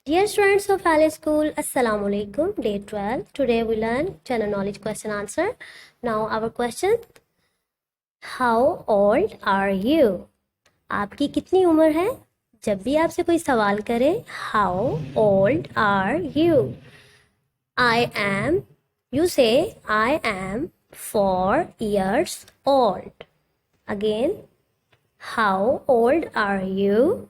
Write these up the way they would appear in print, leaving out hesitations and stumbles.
Dear students of Ali School, Assalamu Alaikum, Day 12. Today we learn general knowledge question answer. Now our question, how old are you? आपकी कितनी उम्र है? जब भी आपसे कोई सवाल करे, how old are you? I am, you say I am 4 years old. Again, how old are you?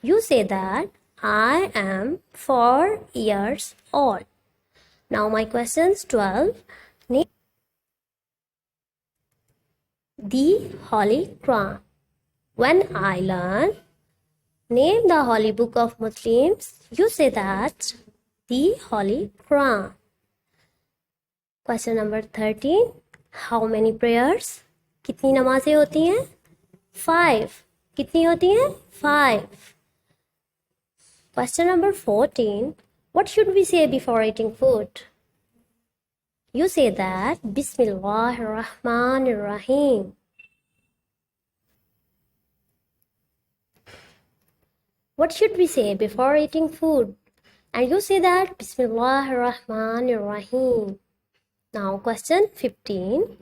You say that I am 4 years old. Now my questions 12. Name the Holy Quran. When I learn, name the Holy Book of Muslims. You say that the Holy Quran. Question number 13. How many prayers? कितनी नमाजें होती हैं? 5. कितनी होती हैं? 5. Question number 14. What should we say before eating food? You say that Bismillahir Rahmanir Rahim. What should we say before eating food? And you say that Bismillahir Rahmanir Rahim. Now question 15.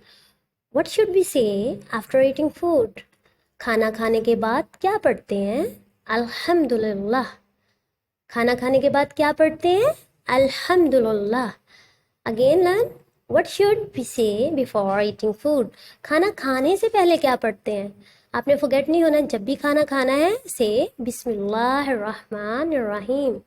What should we say after eating food? खाना खाने के बाद क्या पढ़ते हैं? अल्हम्दुलिल्लाह. खाना खाने के बाद क्या पढ़ते हैं? अल्हम्दुलिल्लाह. Again learn. What should we say before eating food? खाना खाने से पहले क्या पढ़ते हैं? आपने forget नहीं होना, जब भी खाना खाना है से बिस्मिल्लाहिर्रहमानिर्रहीम.